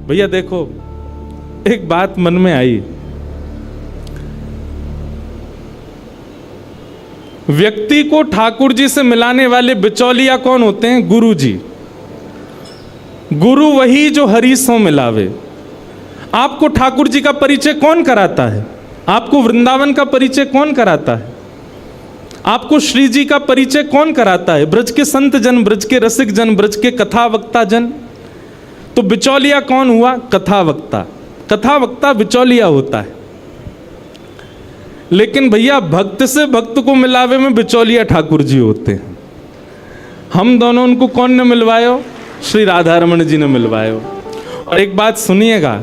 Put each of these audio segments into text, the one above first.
भैया देखो, एक बात मन में आई, व्यक्ति को ठाकुर जी से मिलाने वाले बिचौलिया कौन होते हैं? गुरु जी। गुरु वही जो हरि सो मिलावे। आपको ठाकुर जी का परिचय कौन कराता है? आपको वृंदावन का परिचय कौन कराता है? आपको श्री जी का परिचय कौन कराता है? ब्रज के संत जन, ब्रज के रसिक जन, ब्रज के कथा वक्ता जन। तो बिचौलिया कौन हुआ? कथा वक्ता। कथा वक्ता बिचौलिया होता है। लेकिन भैया भक्त से भक्त को मिलावे में बिचौलिया ठाकुर जी होते हैं। हम दोनों उनको कौन ने मिलवायो? श्री राधा रमन जी ने मिलवायो। और एक बात सुनिएगा,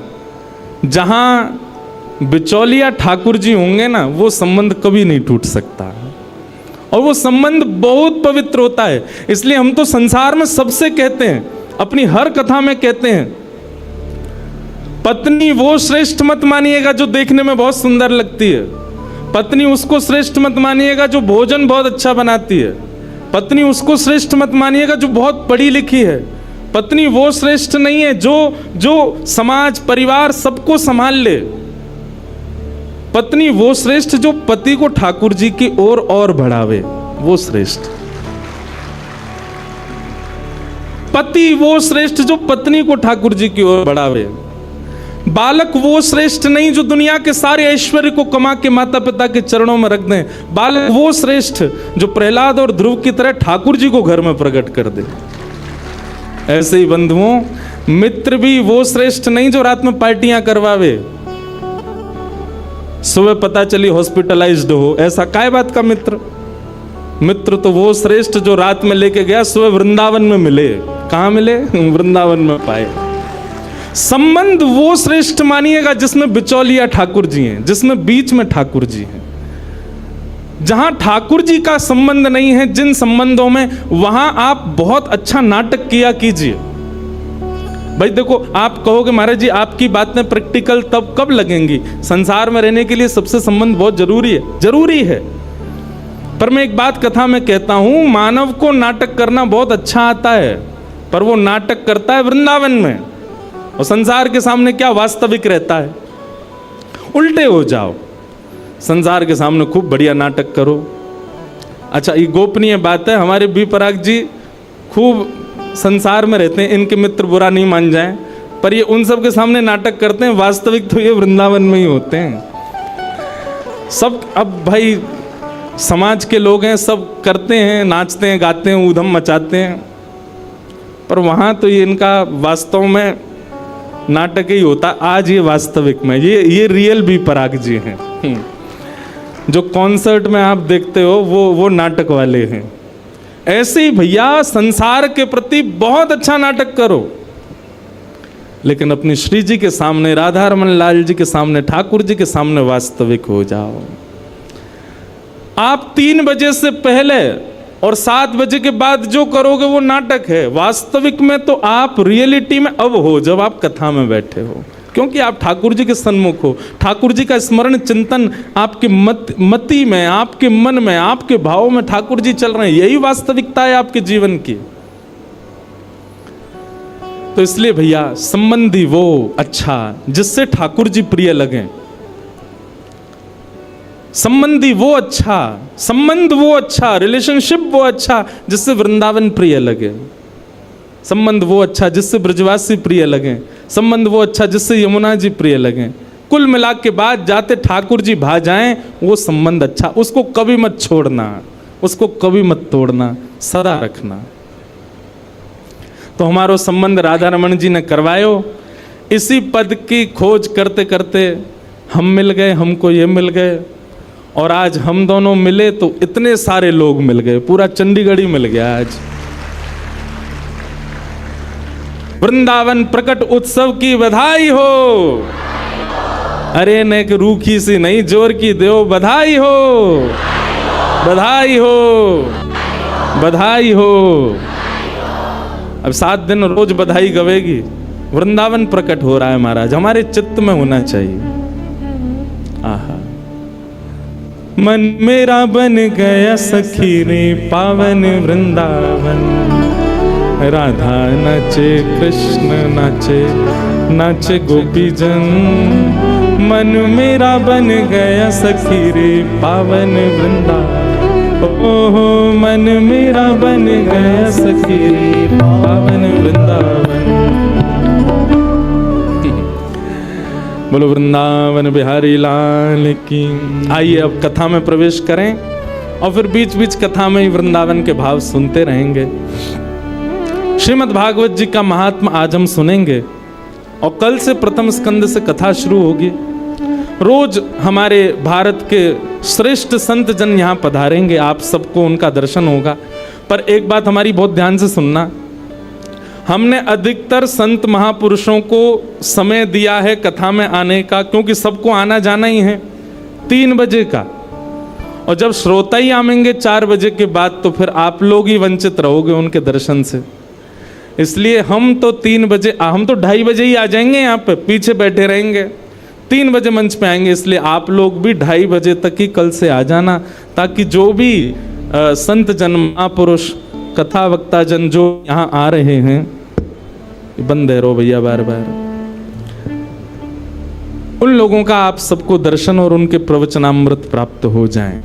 जहां बिचौलिया ठाकुर जी होंगे ना, वो संबंध कभी नहीं टूट सकता और वो संबंध बहुत पवित्र होता है। इसलिए हम तो संसार में सबसे कहते हैं, अपनी हर कथा में कहते हैं, पत्नी वो श्रेष्ठ मत मानिएगा जो देखने में बहुत सुंदर लगती है। पत्नी उसको श्रेष्ठ मत मानिएगा जो भोजन बहुत अच्छा बनाती है। पत्नी उसको श्रेष्ठ मत मानिएगा जो बहुत पढ़ी लिखी है। पत्नी वो श्रेष्ठ नहीं है जो समाज परिवार सबको संभाल ले। पत्नी वो श्रेष्ठ जो पति को ठाकुर जी की ओर और बढ़ावे, वो श्रेष्ठ। पति वो श्रेष्ठ जो पत्नी को ठाकुर जी की ओर बढ़ावे। बालक वो श्रेष्ठ नहीं जो दुनिया के सारे ऐश्वर्य को कमा के माता पिता के चरणों में रख दें। बालक वो श्रेष्ठ जो प्रहलाद और ध्रुव की तरह ठाकुर जी को घर में प्रकट कर दे। ऐसे ही बंधुओं, मित्र भी वो श्रेष्ठ नहीं जो रात में पार्टियां करवावे, सुबह पता चली हॉस्पिटलाइज्ड हो। ऐसा काय बात का मित्र? मित्र तो वो श्रेष्ठ जो रात में लेके गया, सुबह वृंदावन में मिले। कहां मिले? वृंदावन में पाए। संबंध वो श्रेष्ठ मानिएगा जिसमें बिचौलिया ठाकुर जी हैं, जिसमें बीच में ठाकुर जी हैं। जहां ठाकुर जी का संबंध नहीं है, जिन संबंधों में, वहां आप बहुत अच्छा नाटक किया कीजिए। भाई देखो, आप कहोगे महाराज जी आपकी बातें प्रैक्टिकल तब कब लगेंगी? संसार में रहने के लिए सबसे संबंध बहुत जरूरी है। जरूरी है, पर मैं एक बात कथा में कहता हूं, मानव को नाटक करना बहुत अच्छा आता है, पर वो नाटक करता है वृंदावन में, और संसार के सामने क्या वास्तविक रहता है। उल्टे हो जाओ, संसार के सामने खूब बढ़िया नाटक करो। अच्छा, ये गोपनीय बात है, हमारे बी पराग जी खूब संसार में रहते हैं, इनके मित्र बुरा नहीं मान जाएं, पर ये उन सब के सामने नाटक करते हैं, वास्तविक तो ये वृंदावन में ही होते हैं सब। अब भाई समाज के लोग हैं, सब करते हैं, नाचते हैं, गाते हैं, ऊधम मचाते हैं, पर वहाँ तो ये इनका वास्तव में नाटक ही होता। आज ये वास्तविक में ये रियल बी पराग जी हैं। जो कॉन्सर्ट में आप देखते हो वो नाटक वाले हैं। ऐसे ही भैया संसार के प्रति बहुत अच्छा नाटक करो, लेकिन अपनी श्री जी के सामने, राधा रमन लाल जी के सामने, ठाकुर जी के सामने वास्तविक हो जाओ। आप 3 बजे से पहले और 7 बजे के बाद जो करोगे वो नाटक है। वास्तविक में तो आप रियलिटी में अब हो, जब आप कथा में बैठे हो, क्योंकि आप ठाकुर जी के सन्मुख हो। ठाकुर जी का स्मरण चिंतन आपके मति में, आपके मन में, आपके भावों में ठाकुर जी चल रहे हैं। यही वास्तविकता है आपके जीवन की। तो इसलिए भैया संबंधी वो अच्छा जिससे ठाकुर जी प्रिय लगे। संबंधी वो अच्छा, संबंध वो अच्छा, रिलेशनशिप वो अच्छा जिससे वृंदावन प्रिय लगे। संबंध वो अच्छा जिससे ब्रजवासी प्रिय लगे। संबंध वो अच्छा जिससे यमुना जी प्रिय लगे। कुल मिला के बाद जाते ठाकुर जी भा जाएं, वो संबंध अच्छा। उसको कभी मत छोड़ना, उसको कभी मत तोड़ना, सदा रखना। तो हमारो संबंध राधा रमन जी ने करवायो। इसी पद की खोज करते करते हम मिल गए, हमको ये मिल गए, और आज हम दोनों मिले तो इतने सारे लोग मिल गए, पूरा चंडीगढ़ ही मिल गया आज। वृंदावन प्रकट उत्सव की बधाई हो। अरे नेक रूखी सी नहीं, जोर की देव बधाई हो, बधाई हो, बधाई हो। अब 7 दिन रोज बधाई गवेगी। वृंदावन प्रकट हो रहा है महाराज, हमारे चित्त में होना चाहिए। आहा, मन मेरा बन गया सखी रे पावन वृंदावन, राधा नाचे कृष्ण नाचे, नाचे गोपीजन, मन मेरा बन गया सखी रे पावन वृंदावन। ओहो मन मेरा बन गया सखी रे पावन वृंदावन। बोलो वृंदावन बिहारी लाल की। आइए अब कथा में प्रवेश करें और फिर बीच बीच कथा में ही वृंदावन के भाव सुनते रहेंगे। श्रीमद् भागवत जी का महात्मा आज हम सुनेंगे और कल से प्रथम स्कंद से कथा शुरू होगी। रोज हमारे भारत के श्रेष्ठ संत जन यहाँ पधारेंगे, आप सबको उनका दर्शन होगा। पर एक बात हमारी बहुत ध्यान से सुनना, हमने अधिकतर संत महापुरुषों को समय दिया है कथा में आने का, क्योंकि सबको आना जाना ही है 3 बजे का, और जब श्रोता ही आएंगे 4 बजे के बाद तो फिर आप लोग ही वंचित रहोगे उनके दर्शन से। इसलिए हम तो 3 बजे, हम तो 2:30 बजे ही आ जाएंगे, यहाँ पे पीछे बैठे रहेंगे, 3 बजे मंच पे आएंगे। इसलिए आप लोग भी 2:30 बजे तक ही कल से आ जाना, ताकि जो भी संत जन महापुरुष कथा वक्ता जन जो यहाँ आ रहे हैं, बंद है रो भैया बार बार, उन लोगों का आप सबको दर्शन और उनके प्रवचनामृत प्राप्त हो जाएं।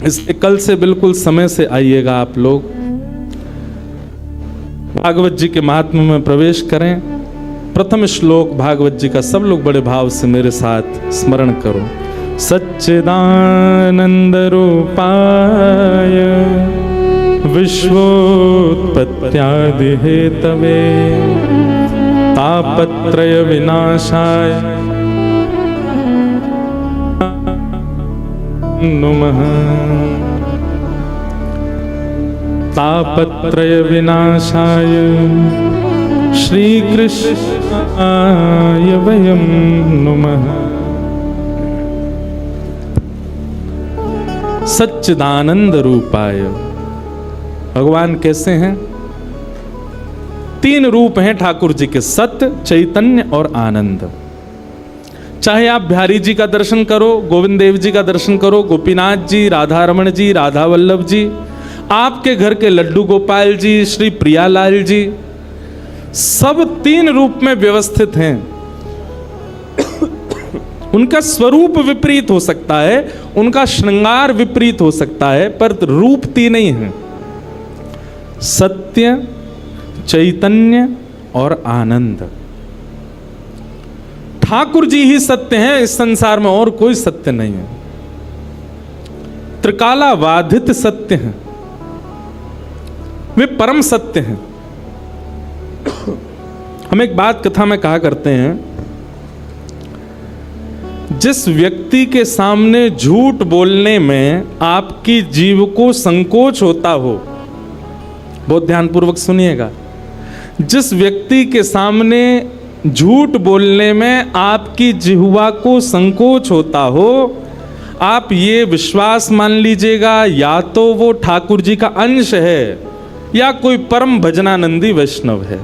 इसलिए कल से बिल्कुल समय से आइएगा आप लोग। भागवत जी के महात्म्य में प्रवेश करें। प्रथम श्लोक भागवत जी का सब लोग बड़े भाव से मेरे साथ स्मरण करो। सच्चिदानंद रूपाय विश्वोत्पत्त्यादि हेतवे तापत्रय विनाशाय नमः। तापत्रय विनाशाय श्री कृष्णाय वयं नमः। सच्चिदानंद रूपाय, भगवान कैसे हैं? 3 रूप हैं ठाकुर जी के, सत्य, चैतन्य और आनंद। चाहे आप बिहारी जी का दर्शन करो, गोविंद देव जी का दर्शन करो, गोपीनाथ जी, राधा रमण जी, राधा वल्लभ जी, आपके घर के लड्डू गोपाल जी, श्री प्रियालाल जी, सब 3 रूप में व्यवस्थित हैं। उनका स्वरूप विपरीत हो सकता है, उनका श्रृंगार विपरीत हो सकता है, पर रूप 3 ही हैं, सत्य, चैतन्य और आनंद। ठाकुर जी ही सत्य हैं, इस संसार में और कोई सत्य नहीं है। त्रिकालाबाधित सत्य हैं, वे परम सत्य हैं। हम एक बात कथा में कहा करते हैं, जिस व्यक्ति के सामने झूठ बोलने में आपकी जीव को संकोच होता हो, बहुत ध्यानपूर्वक सुनिएगा, जिस व्यक्ति के सामने झूठ बोलने में आपकी जिह्वा को संकोच होता हो, आप ये विश्वास मान लीजिएगा, या तो वो ठाकुर जी का अंश है या कोई परम भजनानंदी वैष्णव है।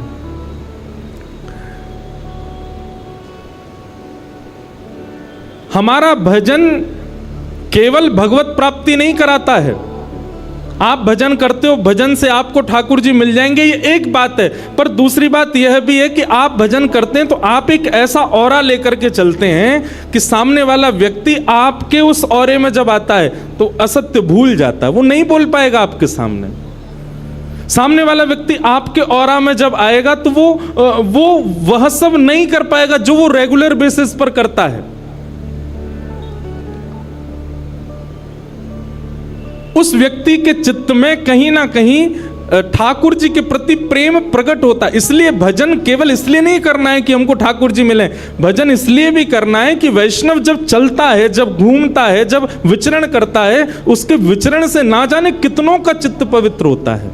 हमारा भजन केवल भगवत प्राप्ति नहीं कराता है। आप भजन करते हो, भजन से आपको ठाकुर जी मिल जाएंगे, ये एक बात है। पर दूसरी बात यह भी है कि आप भजन करते हैं तो आप एक ऐसा ऑरा लेकर के चलते हैं कि सामने वाला व्यक्ति आपके उस ऑरे में जब आता है तो असत्य भूल जाता है, वो नहीं बोल पाएगा आपके सामने। सामने वाला व्यक्ति आपके ऑरा में जब आएगा तो वो वह सब नहीं कर पाएगा जो वो रेगुलर बेसिस पर करता है। उस व्यक्ति के चित्त में कहीं ना कहीं ठाकुर जी के प्रति प्रेम प्रकट होता है। इसलिए भजन केवल इसलिए नहीं करना है कि हमको ठाकुर जी मिले, भजन इसलिए भी करना है कि वैष्णव जब चलता है, जब घूमता है, जब विचरण करता है, उसके विचरण से ना जाने कितनों का चित्त पवित्र होता है।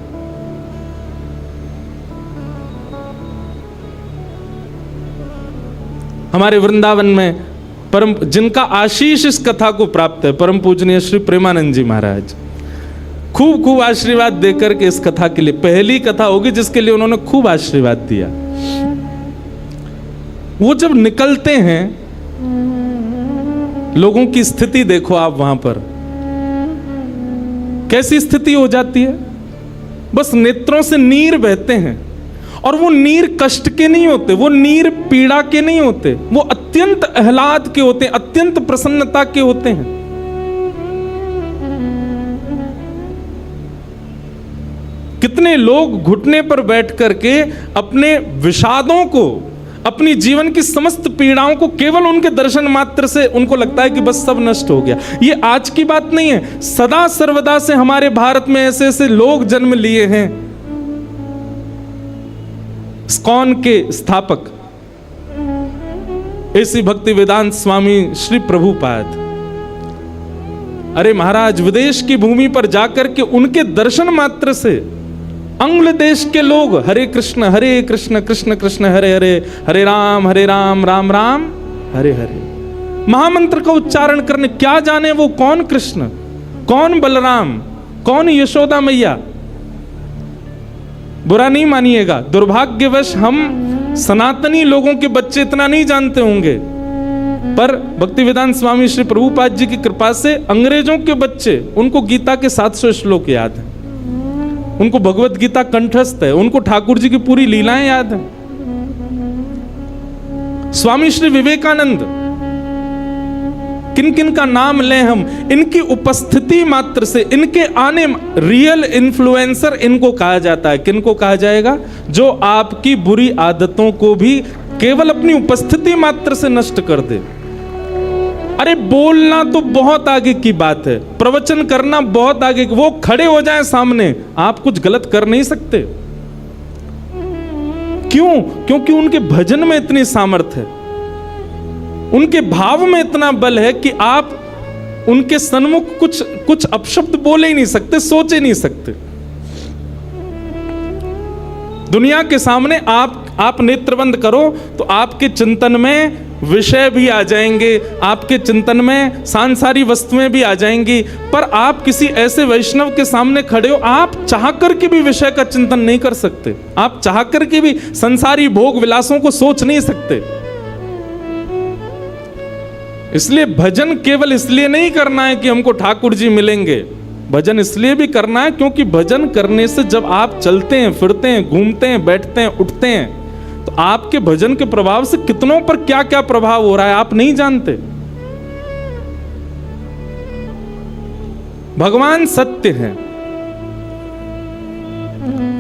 हमारे वृंदावन में परम जिनका आशीष इस कथा को प्राप्त है, परम पूजनीय श्री प्रेमानंद जी महाराज खूब खूब आशीर्वाद देकर के इस कथा के लिए, पहली कथा होगी जिसके लिए उन्होंने खूब आशीर्वाद दिया। वो जब निकलते हैं, लोगों की स्थिति देखो आप, वहां पर कैसी स्थिति हो जाती है। बस नेत्रों से नीर बहते हैं, और वो नीर कष्ट के नहीं होते, वो नीर पीड़ा के नहीं होते, वो अत्यंत आह्लाद के होते हैं, अत्यंत प्रसन्नता के होते हैं। कितने लोग घुटने पर बैठ करके अपने विषादों को, अपनी जीवन की समस्त पीड़ाओं को, केवल उनके दर्शन मात्र से उनको लगता है कि बस सब नष्ट हो गया। ये आज की बात नहीं है, सदा सर्वदा से हमारे भारत में ऐसे ऐसे लोग जन्म लिए हैं। इस्कॉन के स्थापक ऐसी भक्ति वेदांत स्वामी श्री प्रभुपाद, अरे महाराज, विदेश की भूमि पर जाकर के उनके दर्शन मात्र से अंग्ल देश के लोग हरे कृष्ण कृष्ण कृष्ण हरे हरे, हरे राम राम राम हरे हरे, महामंत्र का उच्चारण करने, क्या जाने वो कौन कृष्ण, कौन बलराम, कौन यशोदा मैया। बुरा नहीं मानिएगा, दुर्भाग्यवश हम सनातनी लोगों के बच्चे इतना नहीं जानते होंगे, पर भक्ति वेदांत स्वामी श्री प्रभुपाद जी की कृपा से अंग्रेजों के बच्चे, उनको गीता के 700 श्लोक याद है, उनको भगवत गीता कंठस्थ है, उनको ठाकुर जी की पूरी लीलाएं याद है। स्वामी श्री विवेकानंद, किन किन का नाम लें हम, इनकी उपस्थिति मात्र से, इनके आने, रियल इन्फ्लुएंसर इनको कहा जाता है। किनको कहा जाएगा? जो आपकी बुरी आदतों को भी केवल अपनी उपस्थिति मात्र से नष्ट कर दे। अरे बोलना तो बहुत आगे की बात है, प्रवचन करना बहुत आगे, वो खड़े हो जाए सामने, आप कुछ गलत कर नहीं सकते। क्यों? क्योंकि उनके भजन में इतनी सामर्थ्य है, उनके भाव में इतना बल है कि आप उनके सन्मुख कुछ अपशब्द बोले ही नहीं सकते, सोचे नहीं सकते। दुनिया के सामने आप नेत्र बंद करो तो आपके चिंतन में विषय भी आ जाएंगे, आपके चिंतन में सांसारिक वस्तुएं भी आ जाएंगी, पर आप किसी ऐसे वैष्णव के सामने खड़े हो, आप चाह कर के भी विषय का चिंतन नहीं कर सकते, आप चाह कर के भी संसारी भोग विलासों को सोच नहीं सकते। इसलिए भजन केवल इसलिए नहीं करना है कि हमको ठाकुर जी मिलेंगे, भजन इसलिए भी करना है क्योंकि भजन करने से जब आप चलते हैं, फिरते हैं, घूमते हैं, बैठते हैं, उठते हैं, तो आपके भजन के प्रभाव से कितनों पर क्या क्या प्रभाव हो रहा है आप नहीं जानते। भगवान सत्य है,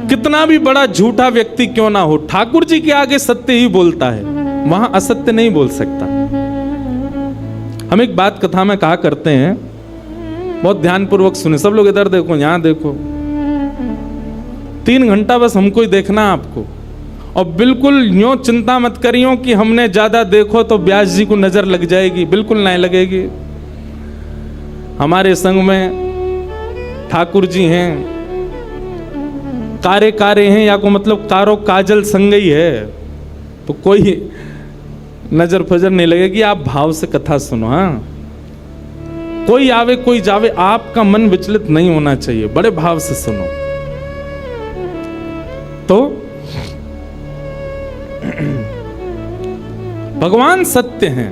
कितना भी बड़ा झूठा व्यक्ति क्यों ना हो, ठाकुर जी के आगे सत्य ही बोलता है, वहां असत्य नहीं बोल सकता। हम एक बात कथा में कहा करते हैं, बहुत ध्यानपूर्वक सुने सब लोग, इधर देखो, यहां देखो, 3 घंटा बस हमको ही देखना है आपको, और बिल्कुल यूं चिंता मत करियो कि हमने ज्यादा देखो तो व्यास जी को नजर लग जाएगी, बिल्कुल नहीं लगेगी। हमारे संग में ठाकुर जी हैं, कारे हैं, या को मतलब कारो काजल संग ही है, तो कोई नजर फजर नहीं लगेगी। आप भाव से कथा सुनो, हाँ, कोई आवे कोई जावे, आपका मन विचलित नहीं होना चाहिए, बड़े भाव से सुनो। तो भगवान सत्य हैं,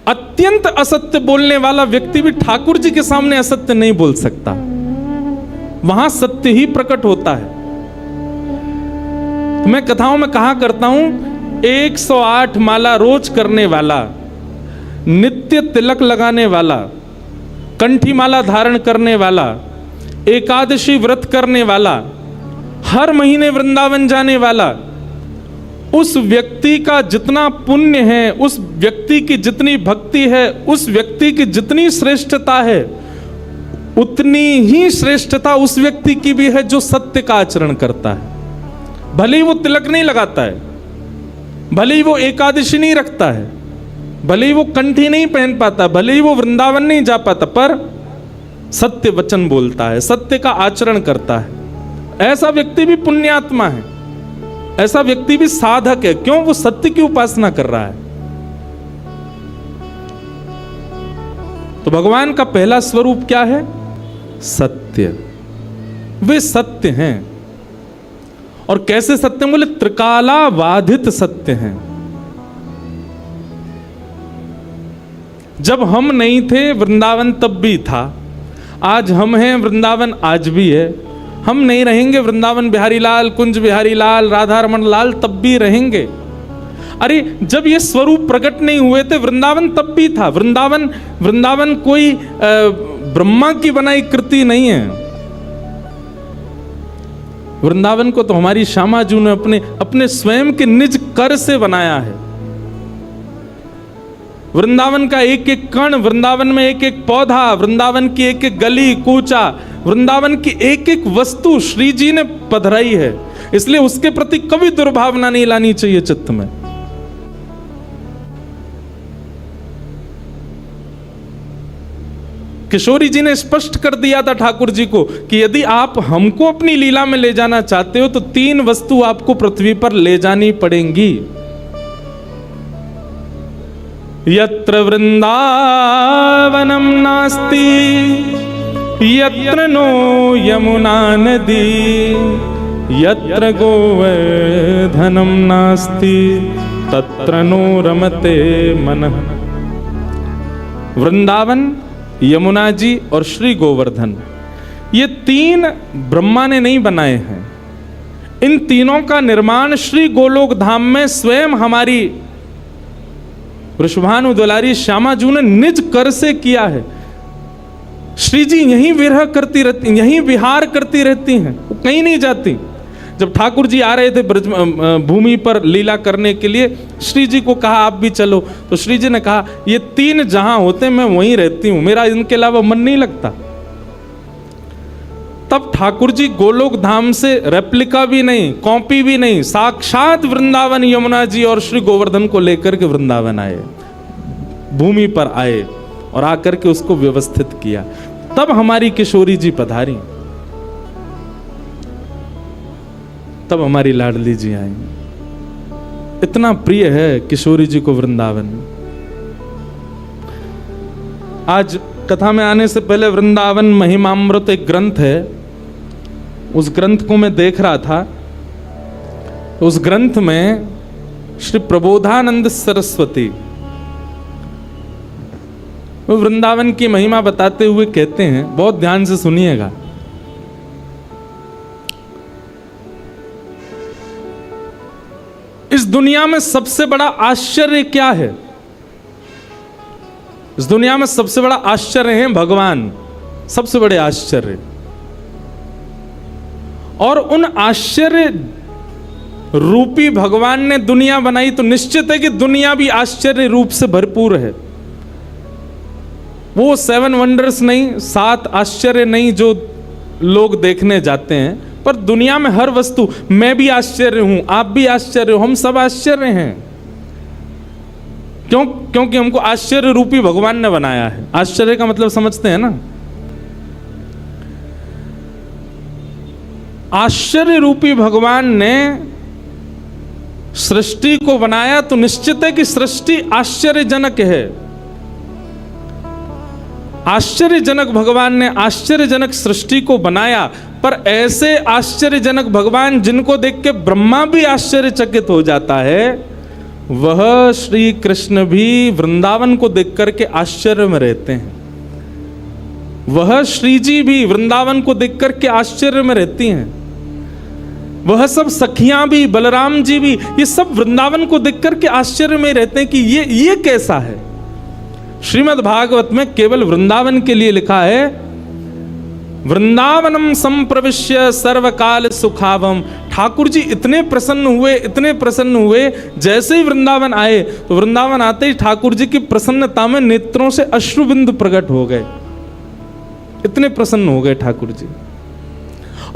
अत्यंत असत्य बोलने वाला व्यक्ति भी ठाकुर जी के सामने असत्य नहीं बोल सकता, वहां सत्य ही प्रकट होता है। तो मैं कथाओं में कहा करता हूं, 108 माला रोज करने वाला, नित्य तिलक लगाने वाला, कंठी माला धारण करने वाला, एकादशी व्रत करने वाला, हर महीने वृंदावन जाने वाला, उस व्यक्ति का जितना पुण्य है, उस व्यक्ति की जितनी भक्ति है, उस व्यक्ति की जितनी श्रेष्ठता है, उतनी ही श्रेष्ठता उस व्यक्ति की भी है जो सत्य का आचरण करता है। भले ही वो तिलक नहीं लगाता है, भले ही वो एकादशी नहीं रखता है, भले ही वो कंठी नहीं पहन पाता, भले ही वो वृंदावन नहीं जा पाता, पर सत्य वचन बोलता है, सत्य का आचरण करता है, ऐसा व्यक्ति भी पुण्यात्मा है, ऐसा व्यक्ति भी साधक है। क्यों? वो सत्य की उपासना कर रहा है। तो भगवान का पहला स्वरूप क्या है? सत्य। वे सत्य हैं। और कैसे सत्य? बोले त्रिकालाबाधित सत्य हैं। जब हम नहीं थे वृंदावन तब भी था, आज हम हैं, वृंदावन आज भी है। हम नहीं रहेंगे वृंदावन बिहारी लाल, कुंज बिहारी लाल, राधा रमन लाल तब भी रहेंगे। अरे जब ये स्वरूप प्रकट नहीं हुए थे वृंदावन तब भी था। वृंदावन कोई ब्रह्मा की बनाई कृति नहीं है। वृंदावन को तो हमारी श्यामा जी ने अपने स्वयं के निज कर से बनाया है। वृंदावन का एक एक कण, वृंदावन में एक एक पौधा, वृंदावन की एक एक गली कूचा, वृंदावन की एक एक वस्तु श्री जी ने पधराई है। इसलिए उसके प्रति कभी दुर्भावना नहीं लानी चाहिए चित्त में। किशोरी जी ने स्पष्ट कर दिया था ठाकुर जी को कि यदि आप हमको अपनी लीला में ले जाना चाहते हो तो 3 वस्तु आपको पृथ्वी पर ले जानी पड़ेंगी। यत्र वृंदावनम नास्ति यत्र नो यमुना नदी यत्र गोवर्धनम नास्ति तत्र नो रमते मनः। वृंदावन, यमुना जी और श्री गोवर्धन, ये 3 ब्रह्मा ने नहीं बनाए हैं। इन तीनों का निर्माण श्री गोलोक धाम में स्वयं हमारी वृषभानु दुलारी श्यामा जी ने निज कर से किया है। श्री जी यहीं विरह करती रहती, यहीं विहार करती रहती हैं, वो कहीं नहीं जाती। जब ठाकुर जी आ रहे थे ब्रज भूमि पर लीला करने के लिए, श्री जी को कहा आप भी चलो, तो श्री जी ने कहा ये 3 जहां होते मैं वहीं रहती हूं, मेरा इनके अलावा मन नहीं लगता। तब ठाकुर जी गोलोक धाम से रेप्लिका भी नहीं, कॉपी भी नहीं, साक्षात वृंदावन, यमुना जी और श्री गोवर्धन को लेकर के वृंदावन आए, भूमि पर आए और आकर के उसको व्यवस्थित किया। तब हमारी किशोरी जी पधारी, तब हमारी लाडली जी आई। इतना प्रिय है किशोरी जी को वृंदावन। आज कथा में आने से पहले वृंदावन महिमामृत एक ग्रंथ है, उस ग्रंथ को मैं देख रहा था। उस ग्रंथ में श्री प्रबोधानंद सरस्वती वो वृंदावन की महिमा बताते हुए कहते हैं, बहुत ध्यान से सुनिएगा। इस दुनिया में सबसे बड़ा आश्चर्य क्या है? इस दुनिया में सबसे बड़ा आश्चर्य है भगवान, सबसे बड़े आश्चर्य। और उन आश्चर्य रूपी भगवान ने दुनिया बनाई तो निश्चित है कि दुनिया भी आश्चर्य रूप से भरपूर है। वो 7 वंडर्स नहीं, 7 आश्चर्य नहीं जो लोग देखने जाते हैं, पर दुनिया में हर वस्तु, मैं भी आश्चर्य हूं, आप भी आश्चर्य हो, हम सब आश्चर्य हैं। क्योंकि हमको आश्चर्य रूपी भगवान ने बनाया है। आश्चर्य का मतलब समझते हैं ना? आश्चर्य रूपी भगवान ने सृष्टि को बनाया तो निश्चित है कि सृष्टि आश्चर्यजनक है। आश्चर्यजनक भगवान ने आश्चर्यजनक सृष्टि को बनाया, पर ऐसे आश्चर्यजनक भगवान जिनको देख के ब्रह्मा भी आश्चर्यचकित हो जाता है, वह श्री कृष्ण भी वृंदावन को देख करके आश्चर्य में रहते हैं। वह श्री जी भी वृंदावन को देख करके आश्चर्य में रहती हैं। वह सब सखियां भी, बलराम जी भी, ये सब वृंदावन को देख करके आश्चर्य में रहते हैं कि ये कैसा है। श्रीमद् भागवत में केवल वृंदावन के लिए लिखा है, वृंदावनम संप्रविश्य सर्वकाल सुखावम। ठाकुर जी इतने प्रसन्न हुए, जैसे ही वृंदावन आए तो वृंदावन आते ही ठाकुर जी की प्रसन्नता में नेत्रों से अश्रुबिंदु प्रकट हो गए। इतने प्रसन्न हो गए ठाकुर जी।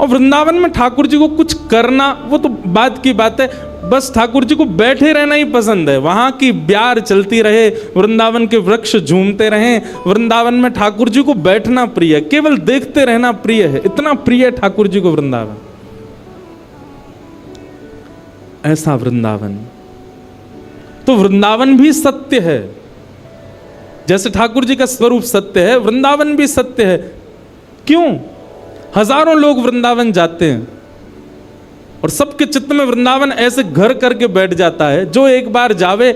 और वृंदावन में ठाकुर जी को कुछ करना, वो तो बात की बात है, बस ठाकुर जी को बैठे रहना ही पसंद है। वहां की ब्यार चलती रहे, वृंदावन के वृक्ष झूमते रहें, वृंदावन में ठाकुर जी को बैठना प्रिय है, केवल देखते रहना प्रिय है। इतना प्रिय है ठाकुर जी को वृंदावन। ऐसा वृंदावन, तो वृंदावन भी सत्य है। जैसे ठाकुर जी का स्वरूप सत्य है, वृंदावन भी सत्य है। क्यों? हजारों लोग वृंदावन जाते हैं और सबके चित्त में वृंदावन ऐसे घर करके बैठ जाता है। जो एक बार जावे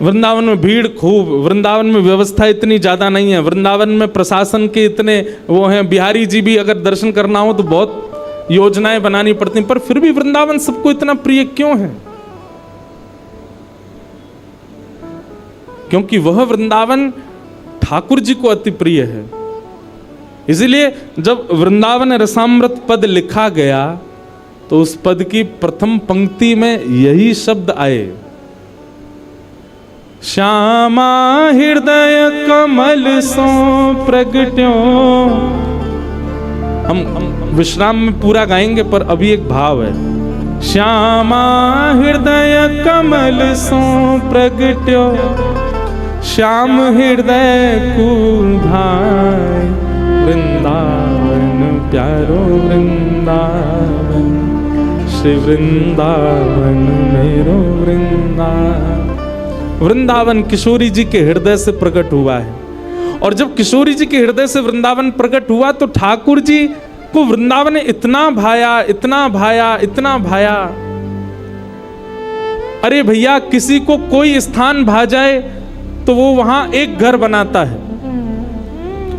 वृंदावन में भीड़ खूब, वृंदावन में व्यवस्था इतनी ज़्यादा नहीं है, वृंदावन में प्रशासन के इतने वो हैं, बिहारी जी भी अगर दर्शन करना हो तो बहुत योजनाएं बनानी पड़ती हैं, पर फिर भी वृंदावन सबको इतना प्रिय क्यों है? क्योंकि वह वृंदावन ठाकुर जी को अति प्रिय है। इसलिए जब वृंदावन रसामृत पद लिखा गया तो उस पद की प्रथम पंक्ति में यही शब्द आए, श्यामा हृदय कमल सो प्रगट्यो। हम विश्राम में पूरा गाएंगे, पर अभी एक भाव है, श्यामा हृदय कमल सो प्रगट्यो, श्याम हृदय कुल भाई, वृंदावन प्यारो वृंदावन, श्री वृंदावन मेरो वृंदावन। वृंदावन किशोरी जी के हृदय से प्रकट हुआ है, और जब किशोरी जी के हृदय से वृंदावन प्रकट हुआ तो ठाकुर जी को वृंदावन ने इतना भाया, इतना भाया, इतना भाया। अरे भैया, किसी को कोई स्थान भा जाए तो वो वहां एक घर बनाता है।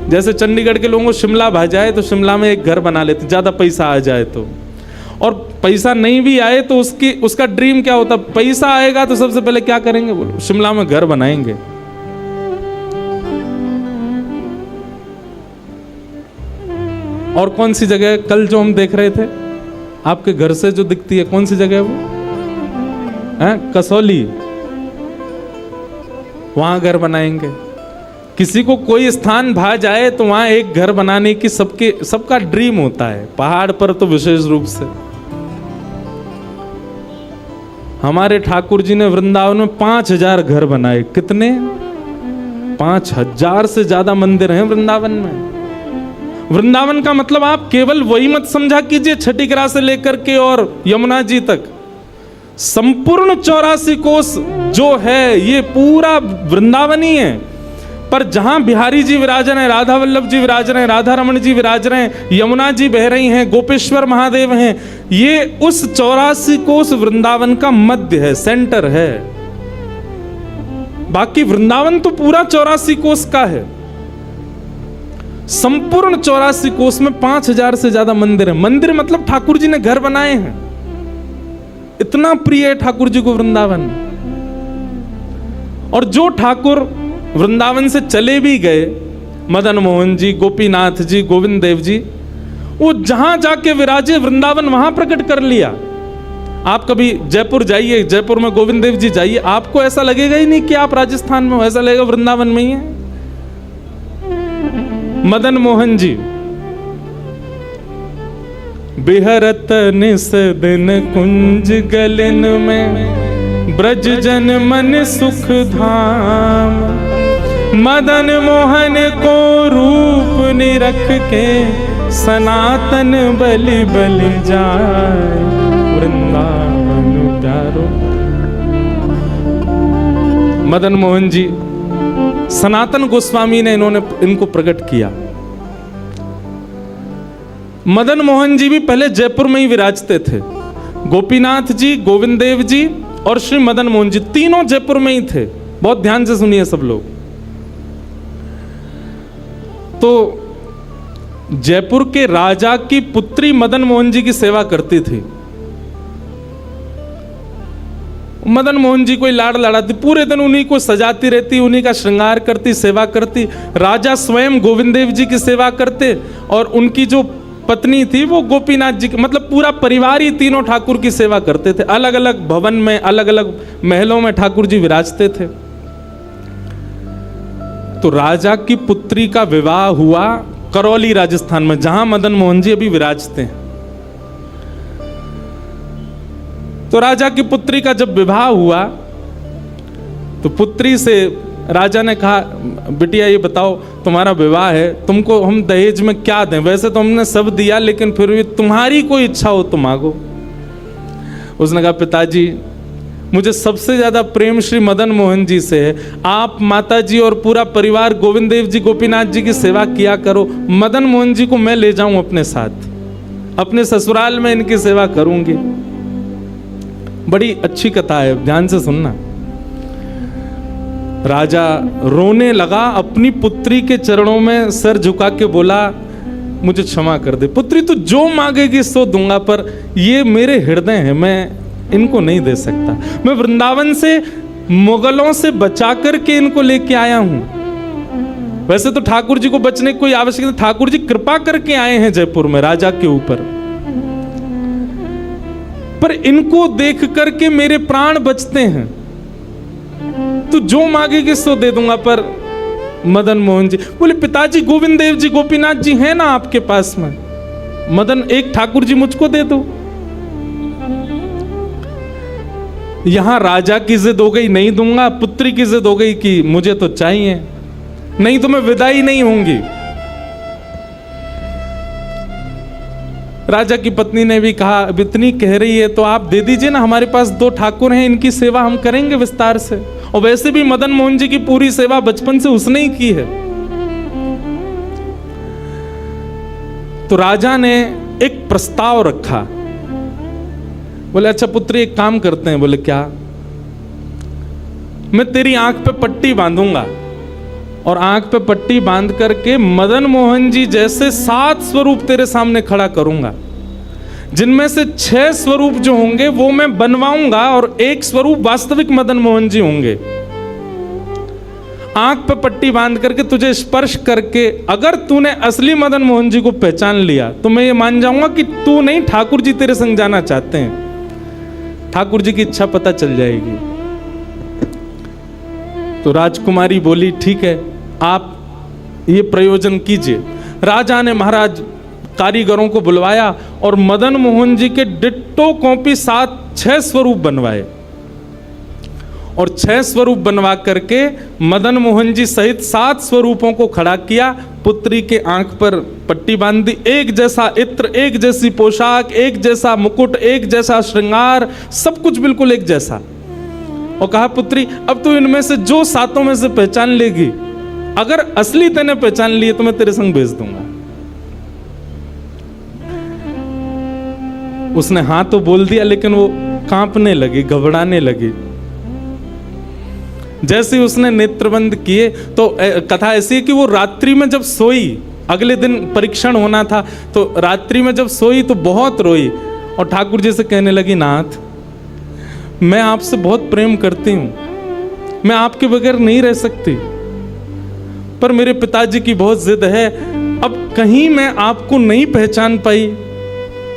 जैसे चंडीगढ़ के लोगों को शिमला भा जाए तो शिमला में एक घर बना लेते, ज्यादा पैसा आ जाए तो। और पैसा नहीं भी आए तो उसका ड्रीम क्या होता, पैसा आएगा तो सबसे पहले क्या करेंगे, बोलो, शिमला में घर बनाएंगे। और कौन सी जगह कल जो हम देख रहे थे आपके घर से जो दिखती है, कौन सी जगह है वो है? कसौली, वहां घर बनाएंगे। किसी को कोई स्थान भा जाए तो वहां एक घर बनाने की सबका ड्रीम होता है, पहाड़ पर तो विशेष रूप से। हमारे ठाकुर जी ने वृंदावन में 5000 घर बनाए। कितने? 5000 से ज्यादा मंदिर हैं वृंदावन में। वृंदावन का मतलब आप केवल वही मत समझा कीजिए छठीगरा से लेकर के और यमुना जी तक, संपूर्ण 84 कोस जो है ये पूरा वृंदावन ही है। पर जहां बिहारी जी विराज रहे हैं, राधा वल्लभ जी विराज रहे हैं, राधा रमण जी विराज रहे हैं, यमुना जी बह रही हैं, गोपेश्वर महादेव हैं, ये उस 84 कोस वृंदावन का मध्य है, सेंटर है। बाकी वृंदावन तो पूरा 84 कोस का है। संपूर्ण 84 कोस में 5000 से ज्यादा मंदिर है। मंदिर मतलब ठाकुर जी ने घर बनाए हैं। इतना प्रिय है ठाकुर जी को वृंदावन। और जो ठाकुर वृंदावन से चले भी गए, मदन मोहन जी, गोपीनाथ जी, गोविंद देव जी, वो जहां जाके विराजे वृंदावन वहां प्रकट कर लिया। आप कभी जयपुर जाइए, जयपुर में गोविंद देव जी जाइए, आपको ऐसा लगेगा ही नहीं कि आप राजस्थान में हो, ऐसा लगेगा वृंदावन में ही है। मदन मोहन जी बिहरत निस दिन कुंज गलन में, ब्रज जन मन सुख धाम, मदन मोहन को रूप निरख के, सनातन बलि बलि जाए, वृंदावन प्यारो। मदन मोहन जी, सनातन गोस्वामी ने इनको प्रकट किया। मदन मोहन जी भी पहले जयपुर में ही विराजते थे। गोपीनाथ जी, गोविंद देव जी और श्री मदन मोहन जी तीनों जयपुर में ही थे। बहुत ध्यान से सुनिए सब लोग। तो जयपुर के राजा की पुत्री मदन मोहन जी की सेवा करती थी। मदन मोहन जी कोई लाड़ लड़ाती, पूरे दिन उन्हीं को सजाती रहती, उन्हीं का श्रृंगार करती, सेवा करती। राजा स्वयं गोविंद देव जी की सेवा करते और उनकी जो पत्नी थी वो गोपीनाथ जी की, मतलब पूरा परिवार ही तीनों ठाकुर की सेवा करते थे। अलग अलग भवन में, अलग अलग महलों में ठाकुर जी विराजते थे। तो राजा की पुत्री का विवाह हुआ करौली राजस्थान में, जहां मदन मोहन जी अभी विराजते हैं। तो राजा की पुत्री का जब विवाह हुआ तो पुत्री से राजा ने कहा, बिटिया ये बताओ तुम्हारा विवाह है, तुमको हम दहेज में क्या दें? वैसे तो हमने सब दिया, लेकिन फिर भी तुम्हारी कोई इच्छा हो तो मांगो। उसने कहा, पिताजी मुझे सबसे ज्यादा प्रेम श्री मदन मोहन जी से है। आप माता जी और पूरा परिवार गोविंद देव जी, गोपीनाथ जी की सेवा किया करो। मदन मोहन जी को मैं ले जाऊं अपने साथ, अपने ससुराल में इनकी सेवा करूंगी। बड़ी अच्छी कथा है, ध्यान से सुनना। राजा रोने लगा, अपनी पुत्री के चरणों में सर झुका के बोला, मुझे क्षमा कर दे पुत्री, तू जो मांगेगी सो दूंगा, पर ये मेरे हृदय हैं, मैं इनको नहीं दे सकता। मैं वृंदावन से मुगलों से बचा करके इनको लेके आया हूं। वैसे तो ठाकुर जी को बचने की कोई आवश्यकता, ठाकुर जी कृपा करके आए हैं जयपुर में राजा के ऊपर, पर इनको देख करके मेरे प्राण बचते हैं। तू जो मांगेगी सो दे दूंगा। पर मदन मोहन जी बोले, पिताजी गोविंद देव जी, गोपीनाथ जी हैं ना आपके पास में, मदन एक ठाकुर जी मुझको दे दो। यहां राजा की जिद हो गई, नहीं दूंगा, पुत्री की जिद हो गई कि मुझे तो चाहिए, नहीं तो मैं विदाई नहीं होंगी। राजा की पत्नी ने भी कहा, अब इतनी कह रही है तो आप दे दीजिए ना, हमारे पास 2 ठाकुर हैं, इनकी सेवा हम करेंगे विस्तार से। और वैसे भी मदन मोहन जी की पूरी सेवा बचपन से उसने ही की है। तो राजा ने एक प्रस्ताव रखा, बोले अच्छा पुत्री एक काम करते हैं। बोले क्या? मैं तेरी आंख पे पट्टी बांधूंगा और आंख पे पट्टी बांध करके मदन मोहन जी जैसे 7 स्वरूप तेरे सामने खड़ा करूंगा, जिनमें से 6 स्वरूप जो होंगे वो मैं बनवाऊंगा और 1 स्वरूप वास्तविक मदन मोहन जी होंगे। आंख पे पट्टी बांध करके तुझे स्पर्श करके अगर तूने असली मदन मोहन जी को पहचान लिया तो मैं ये मान जाऊंगा कि तू नहीं, ठाकुर जी तेरे संग जाना चाहते हैं। ठाकुर जी की इच्छा पता चल जाएगी। तो राजकुमारी बोली, ठीक है आप ये प्रयोजन कीजिए। राजा ने महाराज कारीगरों को बुलवाया और मदन मोहन जी के डिट्टो कॉपी 6 स्वरूप बनवाए और 6 स्वरूप बनवा करके मदन मोहन जी सहित 7 स्वरूपों को खड़ा किया। पुत्री के आंख पर पट्टी बांध दी, एक जैसा इत्र, एक जैसी पोशाक, एक जैसा मुकुट, एक जैसा श्रृंगार, सब कुछ बिल्कुल एक जैसा। और कहा पुत्री अब तू इनमें से जो 7 में से पहचान लेगी, अगर असली तेने पहचान लिए तो मैं तेरे संग भेज दूंगा। उसने हाँ तो बोल दिया, लेकिन वो कांपने लगी, घबराने लगी। जैसे ही उसने नेत्र बंद किए तो कथा ऐसी है कि वो रात्रि में जब सोई, अगले दिन परीक्षण होना था, तो रात्रि में जब सोई तो बहुत रोई और ठाकुर जी से कहने लगी, नाथ मैं आपसे बहुत प्रेम करती हूं, मैं आपके बगैर नहीं रह सकती, पर मेरे पिताजी की बहुत जिद है, अब कहीं मैं आपको नहीं पहचान पाई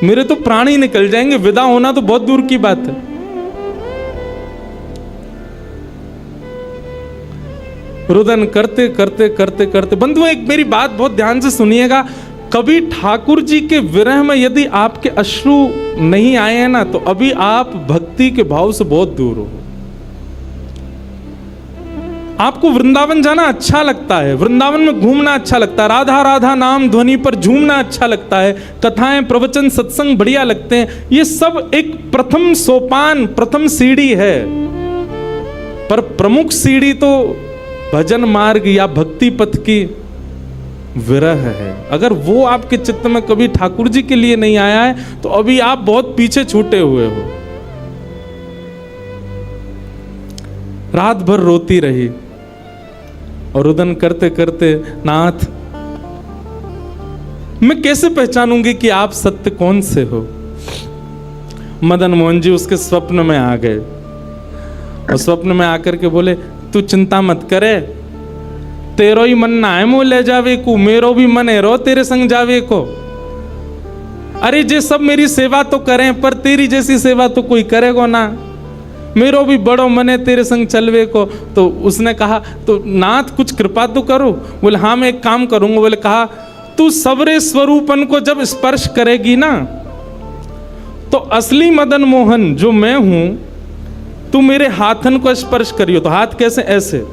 मेरे तो प्राण ही निकल जाएंगे, विदा होना तो बहुत दूर की बात है। रुदन करते करते करते करते बंधुओं एक मेरी बात बहुत ध्यान से सुनिएगा, कभी ठाकुर जी के विरह में यदि आपके अश्रु नहीं आए हैं ना, तो अभी आप भक्ति के भाव से बहुत दूर हो। आपको वृंदावन जाना अच्छा लगता है, वृंदावन में घूमना अच्छा लगता है, राधा राधा नाम ध्वनि पर झूमना अच्छा लगता है, कथाएं प्रवचन सत्संग बढ़िया लगते हैं, ये सब एक प्रथम सोपान, प्रथम सीढ़ी है। पर प्रमुख सीढ़ी तो भजन मार्ग या भक्ति पथ की विरह है। अगर वो आपके चित्त में कभी ठाकुर जी के लिए नहीं आया है तो अभी आप बहुत पीछे छूटे हुए हो। रात भर रोती रही और रुदन करते करते, नाथ मैं कैसे पहचानूंगी कि आप सत्य कौन से हो। मदन मोहन जी उसके स्वप्न में आ गए और स्वप्न में आकर के बोले, तू चिंता मत करे, तेरो ही मन ना है मो ले जावे को, मेरो भी मन है रो तेरे संग जावे को। अरे जे सब मेरी सेवा तो करें, पर तेरी जैसी सेवा तो कोई करेगा ना, मेरो भी बड़ो मन है तेरे संग चलवे को। तो उसने कहा, तो नाथ कुछ कृपा तो करो। बोले हाँ मैं एक काम करूंगा। बोले कहा, तू सबरे स्वरूपन को जब स्पर्श करेगी ना, तो असली मदन मोहन जो मैं हूं, तू मेरे हाथन को स्पर्श करियो। तो हाथ कैसे? ऐसे।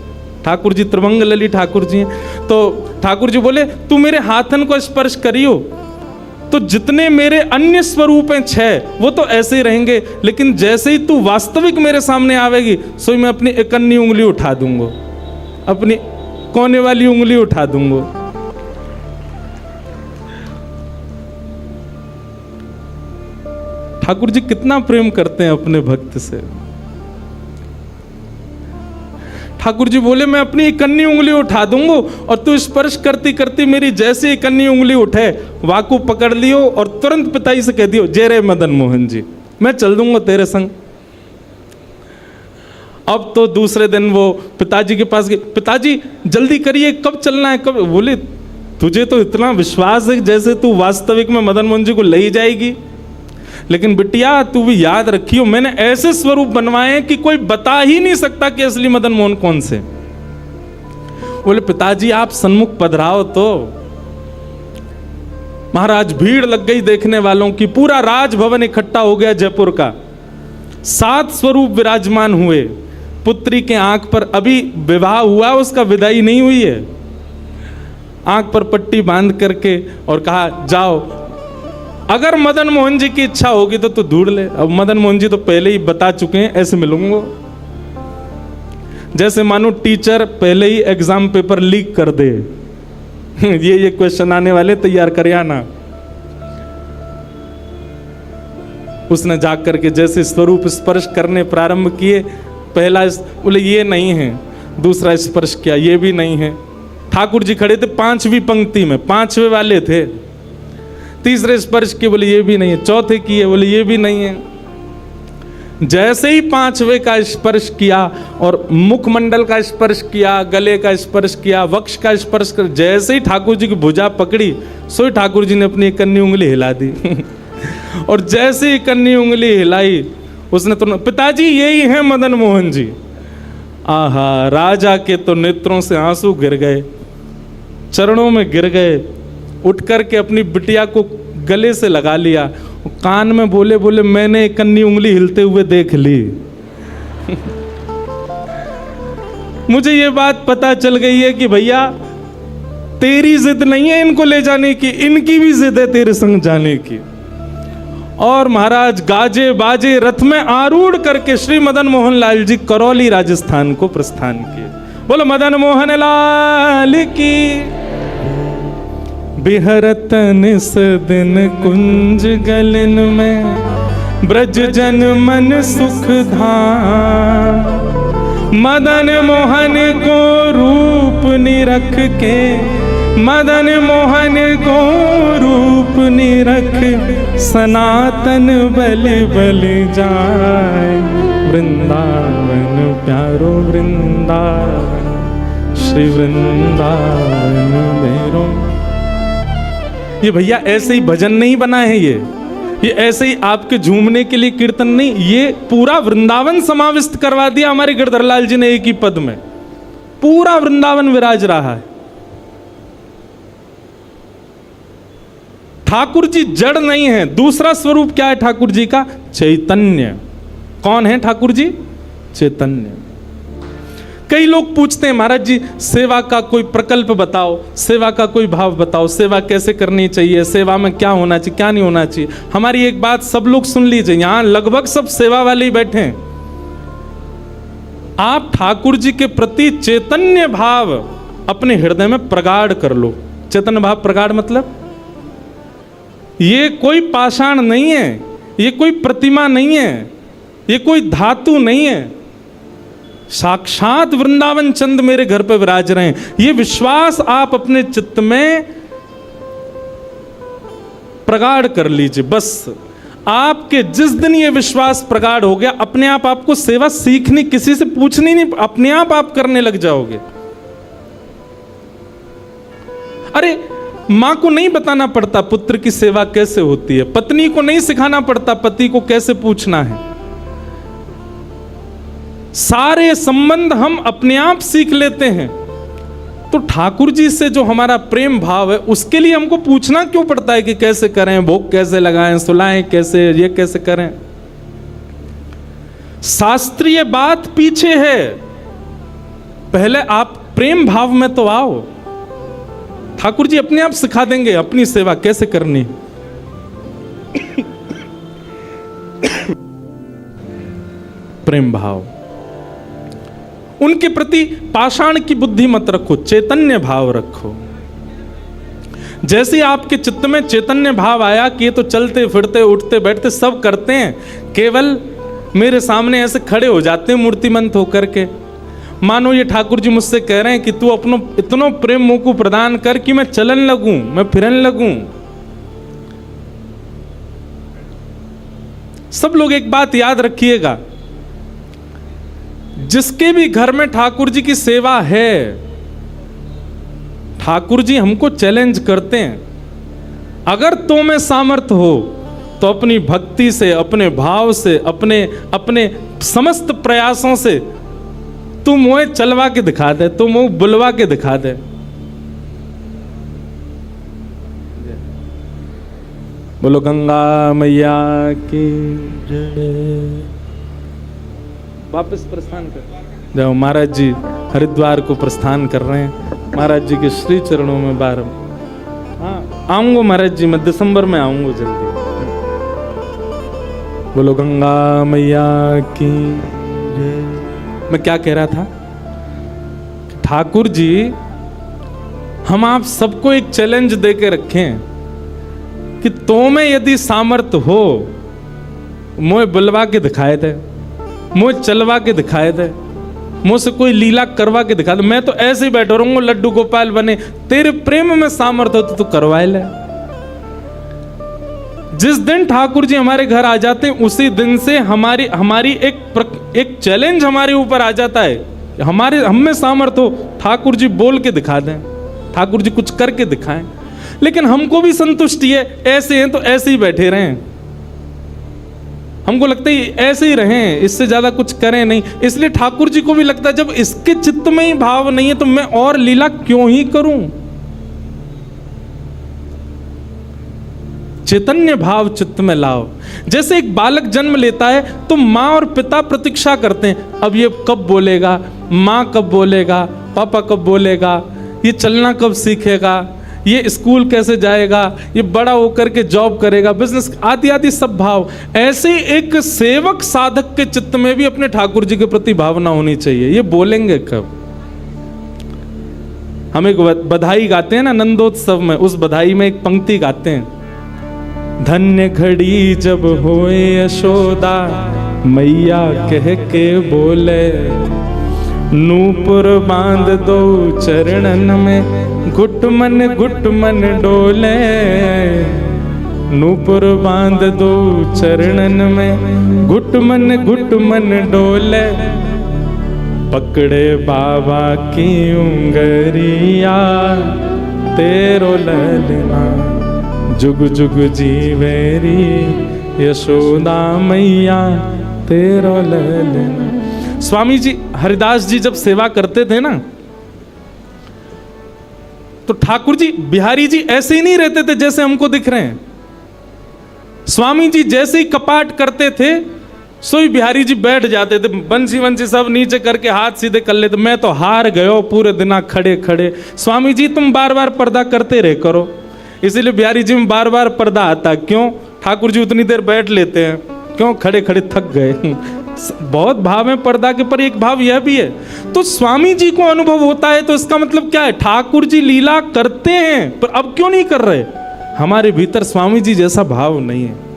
ठाकुर जी त्रिभंग लली ठाकुर जी हैं, तो ठाकुर जी बोले तू मेरे हाथन को स्पर्श करियो, तो जितने मेरे अन्य स्वरूप हैं 6 वो तो ऐसे ही रहेंगे, लेकिन जैसे ही तू वास्तविक मेरे सामने आवेगी, सो मैं अपनी इकन्नी उंगली उठा दूंगा, अपनी कोने वाली उंगली उठा दूंगा। ठाकुर जी कितना प्रेम करते हैं अपने भक्त से। ठाकुर जी बोले मैं अपनी इकन्नी उंगली उठा दूंगा और तू स्पर्श करती करती मेरी जैसी इकन्नी उंगली उठे वाकू पकड़ लियो और तुरंत पिताजी से कह दियो जय रे मदन मोहन जी, मैं चल दूंगा तेरे संग। अब तो दूसरे दिन वो पिताजी के पास गए, पिताजी जल्दी करिए कब चलना है कब। बोले तुझे तो इतना विश्वास है जैसे तू वास्तविक में मदन मोहन जी को ले जाएगी, लेकिन बिटिया तू भी याद रखियो मैंने ऐसे स्वरूप बनवाए कि कोई बता ही नहीं सकता कि असली मदन मोहन कौन से। बोले पिताजी आप सन्मुख पधराओ तो। महाराज भीड़ लग गई देखने वालों की, पूरा राजभवन इकट्ठा हो गया जयपुर का। 7 स्वरूप विराजमान हुए। पुत्री के आंख पर अभी विवाह हुआ, उसका विदाई नहीं हुई है, आंख पर पट्टी बांध करके और कहा जाओ अगर मदन मोहन जी की इच्छा होगी तो तू ढूंढ ले। अब मदन मोहन जी तो पहले ही बता चुके हैं ऐसे मिलूंगा, जैसे मानो टीचर पहले ही एग्जाम पेपर लीक कर दे ये क्वेश्चन आने वाले तैयार कर आना। उसने जाकर के जैसे स्वरूप स्पर्श करने प्रारंभ किए, पहला बोले ये नहीं है, दूसरा स्पर्श किया ये भी नहीं है। ठाकुर जी खड़े थे 5वीं पंक्ति में, 5वें वाले थे। तीसरे स्पर्श किए, बोले ये भी नहीं है। चौथे किए, बोले ये भी नहीं है। जैसे ही 5वें का स्पर्श किया और मुखमंडल का स्पर्श किया, गले का स्पर्श किया, वक्ष का स्पर्श कर, जैसे ही ठाकुर जी की भुजा पकड़ी सोई ठाकुर जी ने अपनी इकन्नी उंगली हिला दी और जैसे ही इकन्नी उंगली हिलाई उसने तो पिताजी यही है मदन मोहन जी। आहा, राजा के तो नेत्रों से आंसू गिर गए, चरणों में गिर गए, उठ करके अपनी बिटिया को गले से लगा लिया, कान में बोले बोले मैंने इकन्नी उंगली हिलते हुए देख ली मुझे ये बात पता चल गई है कि भैया तेरी जिद नहीं है इनको ले जाने की, इनकी भी जिद है तेरे संग जाने की। और महाराज गाजे बाजे रथ में आरूढ़ करके श्री मदन मोहन लाल जी करौली राजस्थान को प्रस्थान किए। बोलो मदन मोहन लाल की। बिहरत निस दिन कुंज गलन में ब्रज जन मन सुख धाम, मदन मोहन को रूप निरख के, मदन मोहन को रूप निरख सनातन बल बल जाए, वृंदावन प्यारो वृंदावन, श्री वृंदावन मेरो। ये भैया ऐसे ही भजन नहीं बना है, ये ऐसे ही आपके झूमने के लिए कीर्तन नहीं, ये पूरा वृंदावन समाविष्ट करवा दिया हमारे गिरधर लाल जी ने एक ही पद में। पूरा वृंदावन विराज रहा है। ठाकुर जी जड़ नहीं है। दूसरा स्वरूप क्या है ठाकुर जी का? चैतन्य। कौन है ठाकुर जी? चैतन्य। कई लोग पूछते हैं महाराज जी सेवा का कोई प्रकल्प बताओ, सेवा का कोई भाव बताओ, सेवा कैसे करनी चाहिए, सेवा में क्या होना चाहिए क्या नहीं होना चाहिए। हमारी एक बात सब लोग सुन लीजिए, यहां लगभग सब सेवा वाले ही बैठे हैं। आप ठाकुर जी के प्रति चैतन्य भाव अपने हृदय में प्रगाढ़ कर लो। चैतन्य भाव प्रगाढ़ मतलब ये कोई पाषाण नहीं है, ये कोई प्रतिमा नहीं है, ये कोई धातु नहीं है, साक्षात वृंदावन चंद मेरे घर पर विराज रहे हैं। ये विश्वास आप अपने चित्त में प्रगाढ़ कर लीजिए। बस आपके जिस दिन ये विश्वास प्रगाढ़ हो गया, अपने आप आपको सेवा सीखनी, किसी से पूछनी नहीं, अपने आप करने लग जाओगे। अरे मां को नहीं बताना पड़ता पुत्र की सेवा कैसे होती है, पत्नी को नहीं सिखाना पड़ता पति को कैसे पूछना है। सारे संबंध हम अपने आप सीख लेते हैं। तो ठाकुर जी से जो हमारा प्रेम भाव है उसके लिए हमको पूछना क्यों पड़ता है कि कैसे करें, भोग कैसे लगाएं, सुलाएं कैसे, ये कैसे करें। शास्त्रीय बात पीछे है, पहले आप प्रेम भाव में तो आओ। ठाकुर जी अपने आप सिखा देंगे अपनी सेवा कैसे करनी। प्रेम भाव, उनके प्रति पाषाण की बुद्धि मत रखो, चैतन्य भाव रखो। जैसे आपके चित्त में चैतन्य भाव आया कि ये तो चलते फिरते उठते बैठते सब करते हैं, केवल मेरे सामने ऐसे खड़े हो जाते हैं मूर्तिमंत होकर के, मानो ये ठाकुर जी मुझसे कह रहे हैं कि तू अपनो इतनो प्रेम मुँह को प्रदान कर कि मैं चलन लगूं, मैं फिरन लगूं। सब लोग एक बात याद रखिएगा, जिसके भी घर में ठाकुर जी की सेवा है, ठाकुर जी हमको चैलेंज करते हैं, अगर तो में सामर्थ्य हो तो अपनी भक्ति से, अपने भाव से, अपने समस्त प्रयासों से तू मुझे चलवा के दिखा दे, तू मुझे बुलवा के दिखा दे। बोलो गंगा मैया की जय। वापस प्रस्थान कर जाओ। महाराज जी हरिद्वार को प्रस्थान कर रहे हैं, महाराज जी के श्री चरणों में बार। हाँ आऊंगा महाराज जी, मैं दिसंबर में आऊंगा जल्दी। बोलो गंगा मैया की जय। मैं क्या कह रहा था, ठाकुर जी हम आप सबको एक चैलेंज दे के रखें कि तो में यदि सामर्थ्य हो, मुझे बुलवा के दिखाए दे, मुझे चलवा के दिखाए दे, मुझसे कोई लीला करवा के दिखा दे। मैं तो ऐसे ही बैठा रहूंगा लड्डू गोपाल बने। तेरे प्रेम में सामर्थ्य हो तो तू करवाए ले। जिस दिन ठाकुर जी हमारे घर आ जाते हैं उसी दिन से हमारी एक चैलेंज हमारे ऊपर आ जाता है। हम में सामर्थ्य हो, ठाकुर जी बोल के दिखा दें, ठाकुर जी कुछ करके दिखाएं। लेकिन हमको भी संतुष्टि है, ऐसे हैं तो ऐसे ही बैठे रहें। हमको लगता है ऐसे ही रहें, इससे ज्यादा कुछ करें नहीं। इसलिए ठाकुर जी को भी लगता है जब इसके चित्त में ही भाव नहीं है तो मैं और लीला क्यों ही करूं। चैतन्य भाव चित्त में लाओ। जैसे एक बालक जन्म लेता है तो माँ और पिता प्रतीक्षा करते हैं, अब ये कब बोलेगा, माँ कब बोलेगा, पापा कब बोलेगा, ये चलना कब सीखेगा, ये स्कूल कैसे जाएगा, ये बड़ा होकर के जॉब करेगा, बिजनेस आदि आदि सब भाव। ऐसे एक सेवक साधक के चित्त में भी अपने ठाकुर जी के प्रति भावना होनी चाहिए। ये बोलेंगे कब। हम एक बधाई गाते हैं ना नंदोत्सव में, उस बधाई में एक पंक्ति गाते हैं, धन्य घड़ी जब होए यशोदा मैया कह के बोले, नूपुर बांध दो चरणन में घुट मन डोले, नूपुर बांध दो चरणन में घुट मन डोले, पकड़े बाबा की उंगरिया तेरो ललना जुग जुग जीवेरी यशोदा मैया तेरो ललना। स्वामी जी हरिदास जी जब सेवा करते थे ना तो ठाकुर जी बिहारी जी ऐसे ही नहीं रहते थे जैसे हमको दिख रहे हैं। स्वामी जी जैसे ही कपाट करते थे सोई बिहारी जी बैठ जाते थे, बंसी सब नीचे करके हाथ सीधे कर लेते। मैं तो हार गयो पूरे दिन खड़े खड़े। स्वामी जी तुम बार बार पर्दा करते रहे करो। इसीलिए बिहारी जी में बार बार पर्दा आता। क्यों? ठाकुर जी उतनी देर बैठ लेते हैं, क्यों? खड़े खड़े थक गए। बहुत भाव है पर्दा के, पर एक भाव यह भी है। तो स्वामी जी को अनुभव होता है तो इसका मतलब क्या है? ठाकुर जी लीला करते हैं पर अब क्यों नहीं कर रहे? हमारे भीतर स्वामी जी जैसा भाव नहीं है।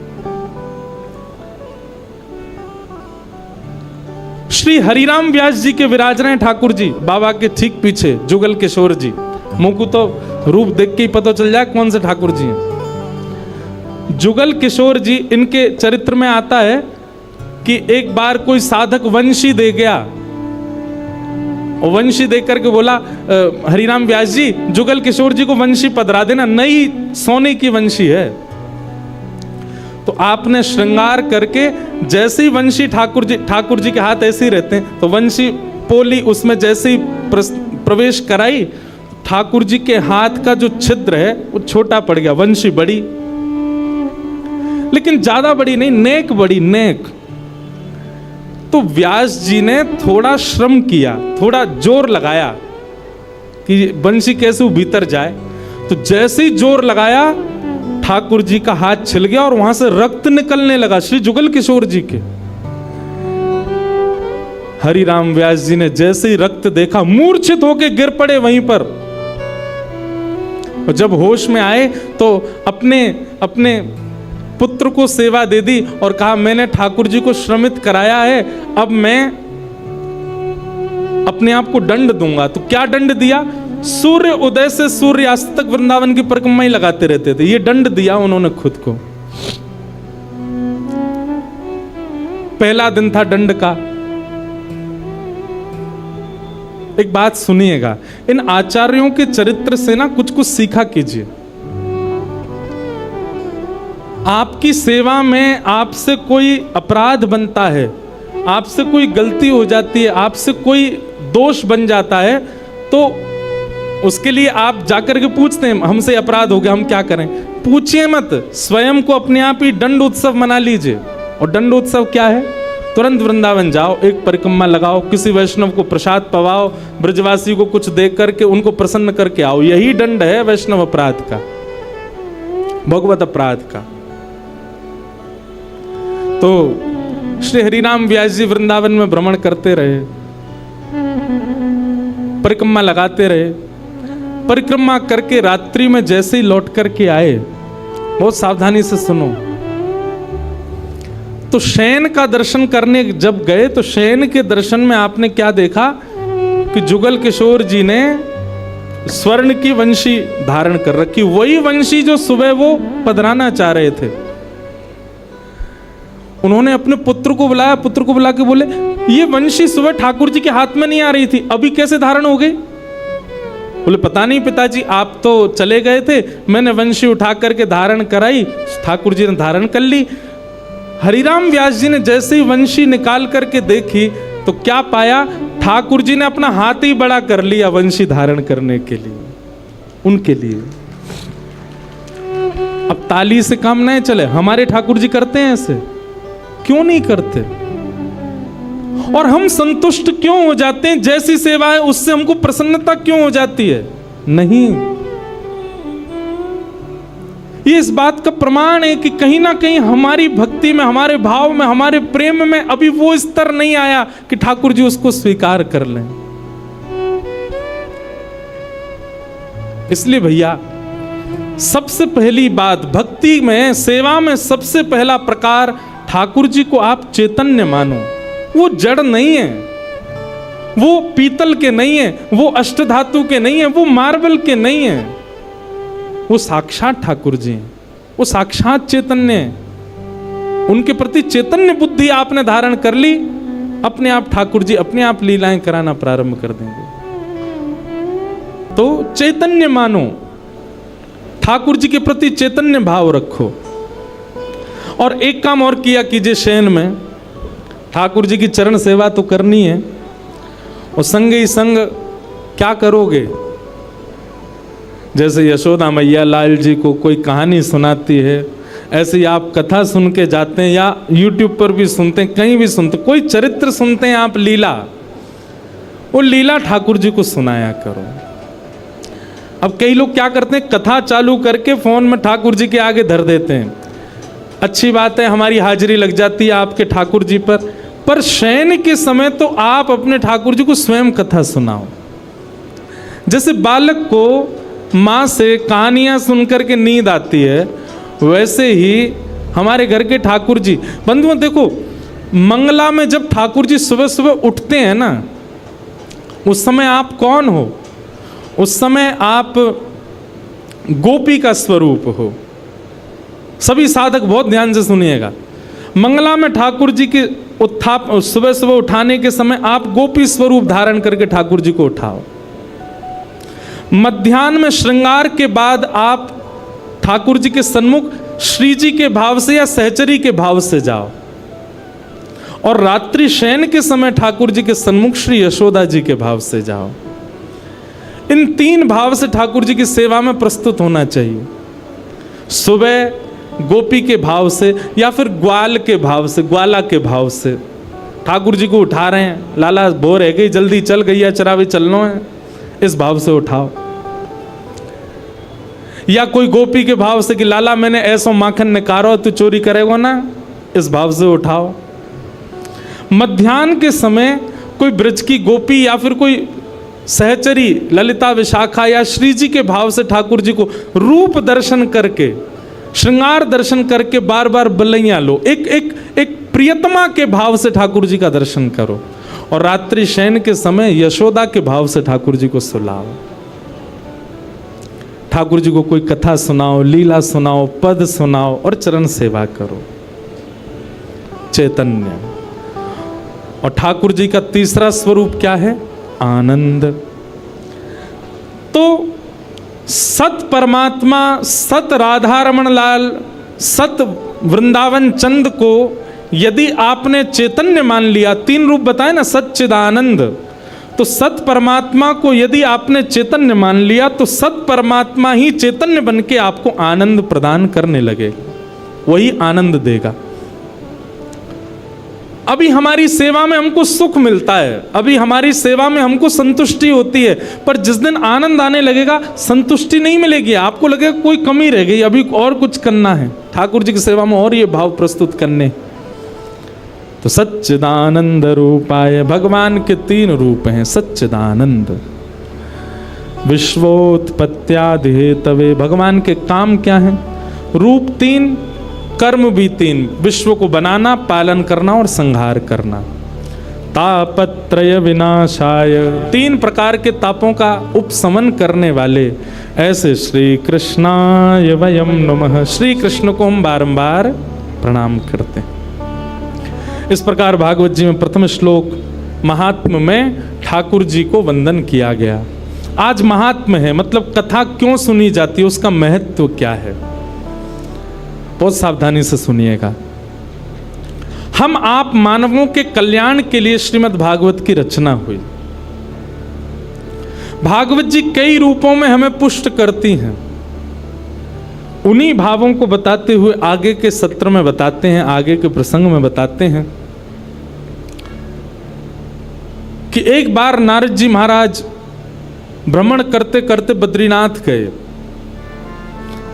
श्री हरिराम व्यास जी के विराज रहे हैं ठाकुर जी बाबा के ठीक पीछे, जुगल किशोर जी। मुंह को तो रूप देख के ही पता चल जाए कौन से ठाकुर जी हैं। जुगल किशोर जी, इनके चरित्र में आता है कि एक बार कोई साधक वंशी दे गया और वंशी दे करके बोला हरिराम व्यास जी जुगल किशोर जी को वंशी पधरा देना, नई सोने की वंशी है। तो आपने श्रृंगार करके जैसे ही वंशी ठाकुर जी के हाथ ऐसे ही रहते हैं तो वंशी पोली उसमें जैसे ही प्रवेश कराई, ठाकुर जी के हाथ का जो छिद्र है वो छोटा पड़ गया। वंशी बड़ी, लेकिन ज्यादा बड़ी नहीं, नेक बड़ी, नेक। तो व्यास जी ने थोड़ा श्रम किया, थोड़ा जोर लगाया कि वंशी कैसे भीतर जाए। तो जैसे ही जोर लगाया ठाकुर जी का हाथ छिल गया और वहां से रक्त निकलने लगा श्री जुगल किशोर जी के। हरिराम व्यास जी ने जैसे ही रक्त देखा मूर्छित होकर गिर पड़े वहीं पर। और जब होश में आए तो अपने पुत्र को सेवा दे दी और कहा मैंने ठाकुर जी को श्रमित कराया है, अब मैं अपने आप को दंड दूंगा। तो क्या दंड दिया? सूर्य उदय से सूर्यास्त तक वृंदावन की परिक्रमा ही लगाते रहते थे। ये दंड दिया उन्होंने खुद को। पहला दिन था दंड का। एक बात सुनिएगा, इन आचार्यों के चरित्र से ना कुछ कुछ सीखा कीजिए। आपकी सेवा में आपसे कोई अपराध बनता है, आपसे कोई गलती हो जाती है, आपसे कोई दोष बन जाता है, तो उसके लिए आप जाकर के पूछते हैं हमसे अपराध हो गया, हम क्या करें? पूछिए मत, स्वयं को अपने आप ही दंड उत्सव मना लीजिए। और दंड उत्सव क्या है? तुरंत वृंदावन जाओ, एक परिक्रमा लगाओ, किसी वैष्णव को प्रसाद पवाओ, ब्रजवासी को कुछ दे करके उनको प्रसन्न करके आओ। यही दंड है वैष्णव अपराध का, भगवत अपराध का। तो श्री हरिराम व्यास जी वृंदावन में भ्रमण करते रहे, परिक्रमा लगाते रहे। परिक्रमा करके रात्रि में जैसे ही लौट करके आए, बहुत सावधानी से सुनो, तो शयन का दर्शन करने जब गए तो शयन के दर्शन में आपने क्या देखा कि जुगल किशोर जी ने स्वर्ण की वंशी धारण कर रखी, वही वंशी जो सुबह वो पधराना चाह रहे थे। उन्होंने अपने पुत्र को बुलाया, पुत्र को बुला के बोले ये वंशी सुबह ठाकुर जी के हाथ में नहीं आ रही थी, अभी कैसे धारण हो गई? बोले पता नहीं पिताजी, आप तो चले गए थे, मैंने वंशी उठा करके धारण कराई, ठाकुर जी ने धारण कर ली। हरिराम व्यास जी ने जैसे ही वंशी निकाल करके देखी तो क्या पाया? ठाकुर जी ने अपना हाथ ही बड़ा कर लिया वंशी धारण करने के लिए, उनके लिए। अब ताली से काम नहीं चले, हमारे ठाकुर जी करते हैं ऐसे? क्यों नहीं करते? और हम संतुष्ट क्यों हो जाते हैं? जैसी सेवा है उससे हमको प्रसन्नता क्यों हो जाती है? नहीं। ये इस बात का प्रमाण है कि कहीं ना कहीं हमारी भक्ति में, हमारे भाव में, हमारे प्रेम में अभी वो स्तर नहीं आया कि ठाकुर जी उसको स्वीकार कर लें। इसलिए भैया, सबसे पहली बात भक्ति में, सेवा में सबसे पहला प्रकार, ठाकुर जी को आप चैतन्य मानो। वो जड़ नहीं है, वो पीतल के नहीं है, वो अष्टधातु के नहीं है, वो मार्बल के नहीं है, वो साक्षात ठाकुर जी हैं, वो साक्षात चैतन्य है। उनके प्रति चैतन्य बुद्धि आपने धारण कर ली, अपने आप ठाकुर जी अपने आप लीलाएं कराना प्रारंभ कर देंगे। तो चैतन्य मानो, ठाकुर जी के प्रति चैतन्य भाव रखो। और एक काम और किया कीजिए शयन में, ठाकुर जी की चरण सेवा तो करनी है, और संग ही संग क्या करोगे? जैसे यशोदा मैया लाल जी को कोई कहानी सुनाती है, ऐसे ही आप कथा सुन के जाते हैं, या YouTube पर भी सुनते हैं, कहीं भी सुनते, कोई चरित्र सुनते हैं आप, लीला, वो लीला ठाकुर जी को सुनाया करो। अब कई लोग क्या करते हैं, कथा चालू करके फोन में ठाकुर जी के आगे धर देते हैं। अच्छी बात है, हमारी हाजिरी लग जाती है आपके ठाकुर जी पर शयन के समय तो आप अपने ठाकुर जी को स्वयं कथा सुनाओ। जैसे बालक को माँ से कहानियां सुनकर के नींद आती है, वैसे ही हमारे घर के ठाकुर जी, बंधुओं देखो, मंगला में जब ठाकुर जी सुबह सुबह उठते हैं ना, उस समय आप कौन हो? उस समय आप गोपी का स्वरूप हो। सभी साधक बहुत ध्यान से सुनिएगा। मंगला में ठाकुर जी के उत्थाप, सुबह सुबह उठाने के समय आप गोपी स्वरूप धारण करके ठाकुर जी को उठाओ। मध्याह्न में श्रृंगार के बाद आप ठाकुर जी के सन्मुख श्री जी के भाव से या सहचरी के भाव से जाओ। और रात्रि शयन के समय ठाकुर जी के सन्मुख श्री यशोदा जी के भाव से जाओ। इन तीन भाव से ठाकुर जी की सेवा में प्रस्तुत होना चाहिए। सुबह गोपी के भाव से या फिर ग्वाल के भाव से, ग्वाला के भाव से ठाकुर जी को उठा रहे हैं, लाला बोर है गई, जल्दी चल गई है, चरावे चलना है, इस भाव से उठाओ। या कोई गोपी के भाव से कि लाला मैंने ऐसो माखन निकारो, तू चोरी करेगा ना, इस भाव से उठाओ। मध्याह्न के समय कोई ब्रज की गोपी या फिर कोई सहचरी, ललिता विशाखा या श्री जी के भाव से ठाकुर जी को रूप दर्शन करके, श्रृंगार दर्शन करके बार बार बलैया लो। एक प्रियतमा के भाव से ठाकुर जी का दर्शन करो। और रात्रि शयन के समय यशोदा के भाव से ठाकुर जी को सुलाओ। ठाकुर जी को कोई कथा सुनाओ, लीला सुनाओ, पद सुनाओ और चरण सेवा करो। चैतन्य। और ठाकुर जी का तीसरा स्वरूप क्या है? आनंद। तो सत परमात्मा, सत राधा रमण लाल, सत वृंदावन चंद को यदि आपने चैतन्य मान लिया, तीन रूप बताए ना, सच्चिदानंद, तो सत परमात्मा को यदि आपने चैतन्य मान लिया तो सत परमात्मा ही चैतन्य बन के आपको आनंद प्रदान करने लगे, वही आनंद देगा। अभी हमारी सेवा में हमको सुख मिलता है, अभी हमारी सेवा में हमको संतुष्टि होती है, पर जिस दिन आनंद आने लगेगा संतुष्टि नहीं मिलेगी, आपको लगेगा कोई कमी रह गई, अभी और कुछ करना है, ठाकुर जी की सेवा में और ये भाव प्रस्तुत करने। तो सच्चिदानंद रूपाय, भगवान के तीन रूप हैं। सच्चिदानंद, विश्वोत्पत्त्यादि हेतवे, भगवान के काम क्या हैं? रूप तीन, कर्म भी तीन, विश्व को बनाना, पालन करना और संहार करना। तापत्रय विनाशाय, तीन प्रकार के तापों का उपशमन करने वाले, ऐसे श्री कृष्णाय वयम नमः, श्री कृष्ण को हम बारंबार प्रणाम करते हैं। इस प्रकार भागवत जी में प्रथम श्लोक महात्म में ठाकुर जी को वंदन किया गया। आज महात्म है मतलब कथा क्यों सुनी जाती है, उसका महत्व क्या है, बहुत सावधानी से सुनिएगा। हम आप मानवों के कल्याण के लिए श्रीमद् भागवत की रचना हुई। भागवत जी कई रूपों में हमें पुष्ट करती हैं। उन्हीं भावों को बताते हुए आगे के सत्र में बताते हैं, आगे के प्रसंग में बताते हैं कि एक बार नारद जी महाराज भ्रमण करते करते बद्रीनाथ गए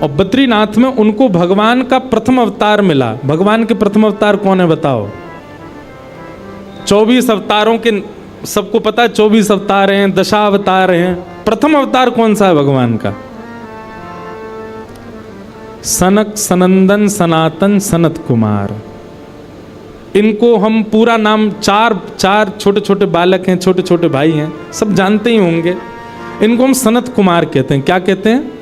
और बद्रीनाथ में उनको भगवान का प्रथम अवतार मिला। भगवान के प्रथम अवतार कौन है बताओ? 24 अवतारों के सबको पता है, 24 अवतार हैं, दशावतार हैं। प्रथम अवतार कौन सा है भगवान का? सनक सनंदन सनातन सनत कुमार। इनको हम पूरा नाम, चार छोटे छोटे बालक हैं, छोटे छोटे भाई हैं, सब जानते ही होंगे। इनको हम सनत कुमार कहते हैं। क्या कहते हैं?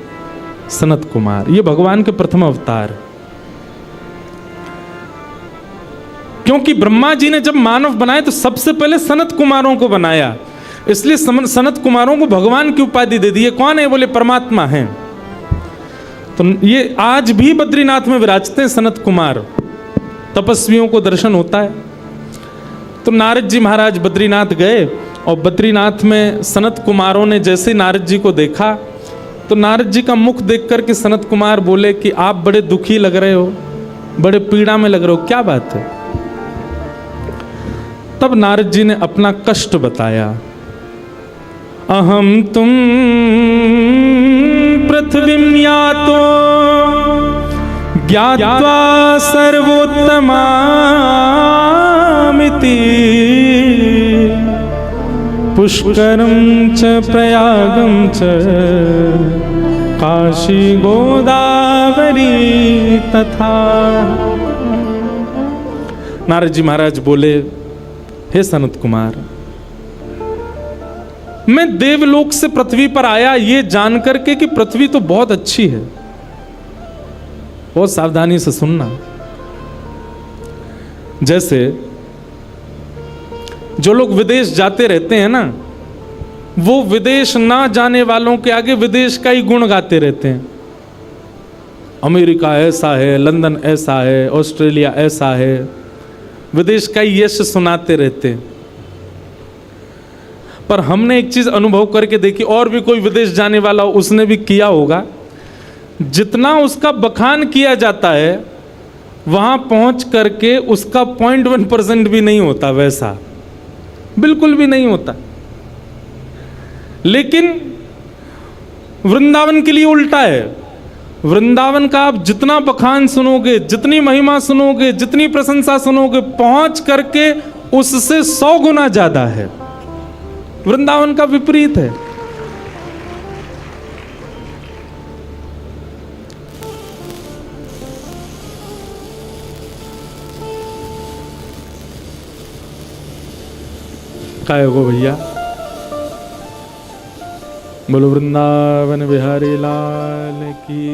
सनत कुमार। ये भगवान के प्रथम अवतार। क्योंकि ब्रह्मा जी ने जब मानव बनाए तो सबसे पहले सनत कुमारों को बनाया, इसलिए सनत कुमारों को भगवान की उपाधि दे दी। ये कौन है? बोले परमात्मा हैं। तो ये आज भी बद्रीनाथ में विराजते हैं सनत कुमार, तपस्वियों को दर्शन होता है। तो नारद जी महाराज बद्रीनाथ गए और बद्रीनाथ में सनत कुमारों ने जैसे नारद जी को देखा तो नारद जी का मुख देख करके सनत कुमार बोले कि आप बड़े दुखी लग रहे हो, बड़े पीड़ा में लग रहे हो, क्या बात है? तब नारद जी ने अपना कष्ट बताया। अहम तुम पृथ्वीं यातो ज्ञात्वा सर्वोत्तमामिति पुष्करं च प्रयागं च काशी गोदावरी तथा। नारद जी महाराज बोले, हे सनत कुमार, मैं देवलोक से पृथ्वी पर आया ये जान करके कि पृथ्वी तो बहुत अच्छी है। बहुत सावधानी से सुनना। जैसे जो लोग विदेश जाते रहते हैं ना, वो विदेश ना जाने वालों के आगे विदेश का ही गुण गाते रहते हैं। अमेरिका ऐसा है, लंदन ऐसा है, ऑस्ट्रेलिया ऐसा है, विदेश का ही यश सुनाते रहते हैं। पर हमने एक चीज अनुभव करके देखी, और भी कोई विदेश जाने वाला हो उसने भी किया होगा, जितना उसका बखान किया जाता है वहां पहुंच करके उसका 0.1% भी नहीं होता, वैसा बिल्कुल भी नहीं होता। लेकिन वृंदावन के लिए उल्टा है। वृंदावन का आप जितना बखान सुनोगे, जितनी महिमा सुनोगे, जितनी प्रशंसा सुनोगे, पहुंच करके उससे 100 गुना ज्यादा है। वृंदावन का विपरीत है। काय हो भैया, बोलो वृंदावन बिहारी लाल की।